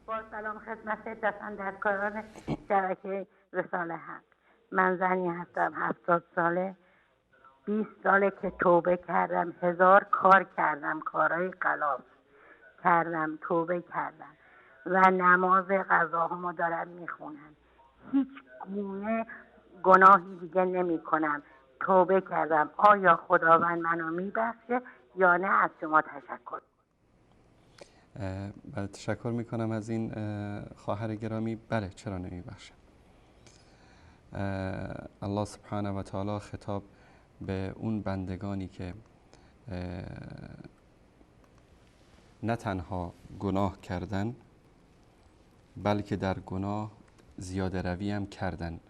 با سلام خدمت دستاندرکاران شبکه رساله حق. من زنی هستم 70 ساله، 20 ساله که توبه کردم، 1000 کار کردم، کارهای غلط کردم، توبه کردم و نماز قضاهامو دارم میخونم، هیچ گونه گناهی دیگه نمی کنم، توبه کردم. آیا خداوند منو میبخشه یا نه؟ از شما تشکر. بله، تشکر میکنم از این خواهر گرامی. بله، چرا نمیبخشه؟ الله سبحانه و تعالی خطاب به اون بندگانی که نه تنها گناه کردن بلکه در گناه زیاده روی هم کردن.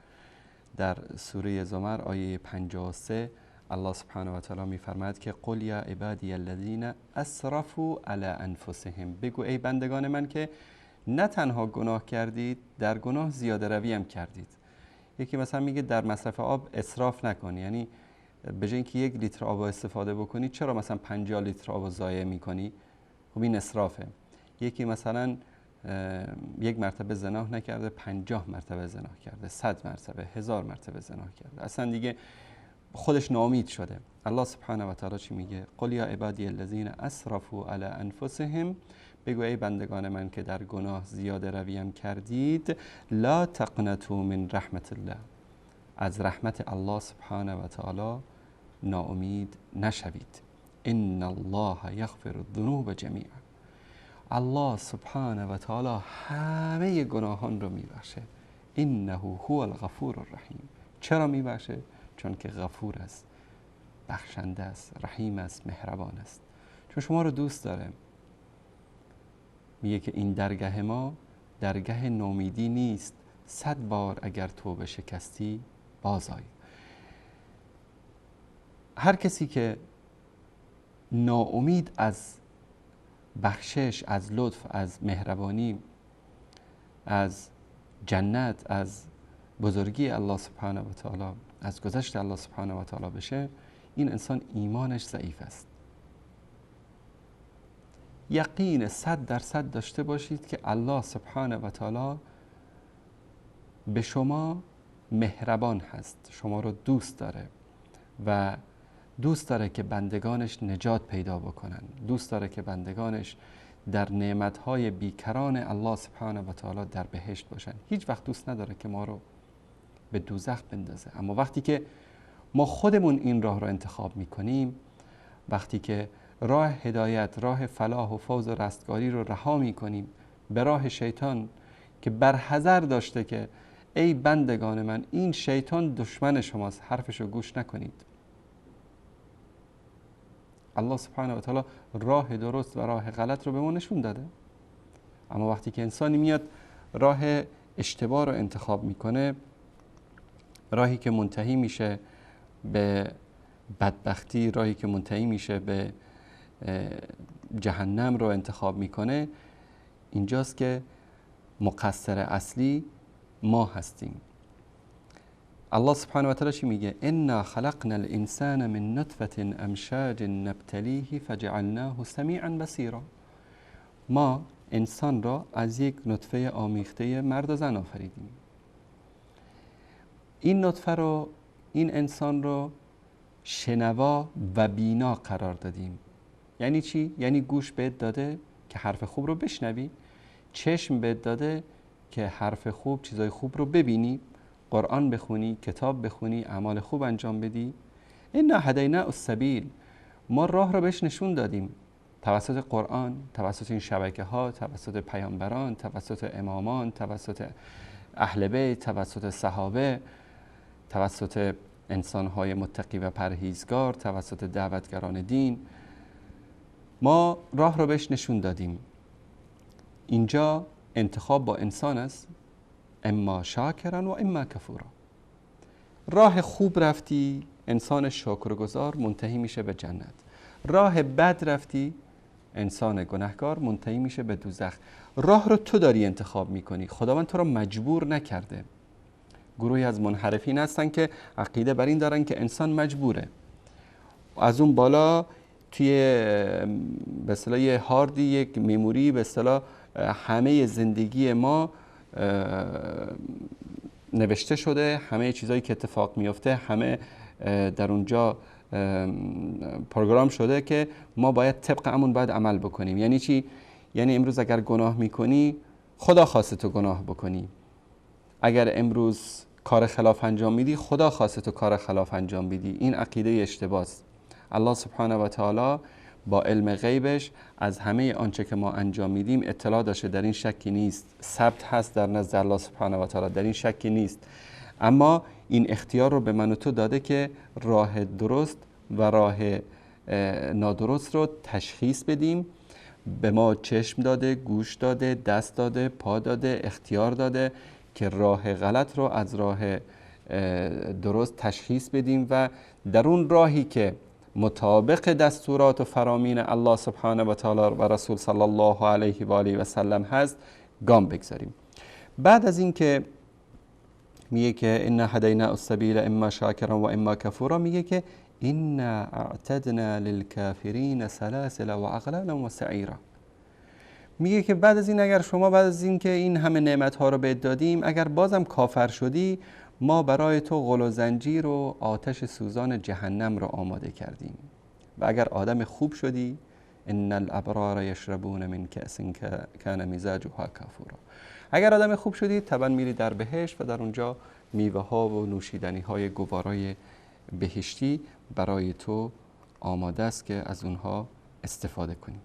در سوره زمر آیه 53 الله سبحانه و تعالی میفرماید که قل یا عبادی الذین اسرفوا علی انفسهم، بگو ای بندگان من که نه تنها گناه کردید، در گناه زیاده روی هم کردید. یکی مثلا میگه در مصرف آب اسراف نکنی، یعنی به جای اینکه 1 لیتر آب استفاده بکنی چرا مثلا 50 لیتر آب ضایع میکنی؟ خب این اسرافه. یکی مثلا 1 مرتبه زنا نکرده، 50 مرتبه زنا کرده، 100 مرتبه، 1000 مرتبه زنا کرده، اصلا دیگه خودش ناامید شده. الله سبحانه و تعالی چی میگه؟ قل یا عبادی الذین اسرفوا علی انفسهم، بگو ای بندگان من که در گناه زیاده رویم کردید، لا تقنطوا من رحمت الله، از رحمت الله سبحانه و تعالی ناامید نشوید. ان الله یغفر الذنوب جمیعا، الله سبحانه و تعالی همه گناهان رو میبخشه. انه هو الغفور الرحیم. چرا میبخشه؟ چون که غفور است، بخشنده است، رحیم است، مهربان است، چون شما رو دوست داره. میگه که این درگاه ما درگاه نومیدی نیست، 100 بار اگر توبه شکستی باز آی. هر کسی که ناامید از بخشش، از لطف، از مهربانی، از جنت، از بزرگی الله سبحانه و تعالی، از گذشت الله سبحانه و تعالی بشه، این انسان ایمانش ضعیف است. یقین 100% داشته باشید که الله سبحانه و تعالی به شما مهربان هست، شما رو دوست داره و دوست داره که بندگانش نجات پیدا بکنن، دوست داره که بندگانش در نعمتهای بیکران الله سبحانه و تعالی در بهشت باشن. هیچ وقت دوست نداره که ما رو به دوزخ بندازه. اما وقتی که ما خودمون این راه رو انتخاب میکنیم، وقتی که راه هدایت، راه فلاح و فوز و رستگاری رو رها میکنیم به راه شیطان که برحذر داشته که ای بندگان من، این شیطان دشمن شماست، حرفشو گوش نکنید. الله سبحانه و تعالی راه درست و راه غلط رو به ما نشون داده. اما وقتی که انسانی میاد راه اشتباه رو انتخاب میکنه، راهی که منتهی میشه به بدبختی، راهی که منتهی میشه به جهنم رو انتخاب میکنه، اینجاست که مقصر اصلی ما هستیم. الله سبحانه و تعالی چی میگه؟ انا خلقنا الانسان من نطفه امشاج نبتلیه فجعلناه سمیعا بصیرا. ما انسان را از یک نطفه آمیخته مرد و زن آفریدیم. این نطفه رو، این انسان رو شنوا و بینا قرار دادیم. یعنی چی؟ یعنی گوش بهت داده که حرف خوب رو بشنوی، چشم بهت داده که حرف خوب، چیزای خوب رو ببینی، قرآن بخونی، کتاب بخونی، اعمال خوب انجام بدی. انا هدیناه السبیل، ما راه رو بهش نشون دادیم توسط قرآن، توسط این شبکه ها، توسط پیامبران، توسط امامان، توسط اهل بیت، توسط صحابه، توسط انسان‌های متقی و پرهیزگار، توسط دعوتگران دین. ما راه رو بهش نشون دادیم. اینجا انتخاب با انسان است، اما شاکرا و اما کفورا. راه خوب رفتی، انسان شکرگزار منتهی میشه به جنت. راه بد رفتی، انسان گناهکار منتهی میشه به دوزخ. راه رو تو داری انتخاب میکنی، خداوند تو رو مجبور نکرده. گروهی از منحرفین هستن که عقیده بر این دارن که انسان مجبوره. از اون بالا توی به اصطلاح یه هاردی، یک مموری به اصطلاح همه زندگی ما نوشته شده، همه چیزایی که اتفاق میفته همه در اونجا پروگرام شده که ما باید طبق همون باید عمل بکنیم. یعنی چی؟ یعنی امروز اگر گناه میکنی خدا خواسته تو گناه بکنی، اگر امروز کار خلاف انجام میدی خدا خواسته تو کار خلاف انجام بدی. این عقیده اشتباه است. الله سبحانه و تعالی با علم غیبش از همه آنچه که ما انجام میدیم اطلاع داشته، در این شکی نیست، ثبت هست در نزد الله سبحانه و تعالی، در این شکی نیست. اما این اختیار رو به من و تو داده که راه درست و راه نادرست رو تشخیص بدیم. به ما چشم داده، گوش داده، دست داده، پا داده، اختیار داده که راه غلط رو از راه درست تشخیص بدیم و در اون راهی که مطابق دستورات و فرامین الله سبحانه و تعالی و رسول صلی الله علیه و آله و سلم هست گام بگذاریم. بعد از این که میگه که ان هدینا السبیل اما شاکرا و اما کفورا، میگه که ان اعتدنا للکافرین سلاسل و اغلالا و سعیرا. میگه که بعد از این اگر شما بعد از این که این همه نعمت ها رو بهت دادیم اگر بازم کافر شدی، ما برای تو غل و زنجیر و آتش سوزان جهنم رو آماده کردیم. و اگر آدم خوب شدی، ان الابرار یشربون من کأس کان مزاجها کافورا. اگر آدم خوب شدی طبعا میری در بهشت و در اونجا میوه ها و نوشیدنی های گوارای بهشتی برای تو آماده است که از اونها استفاده کنی.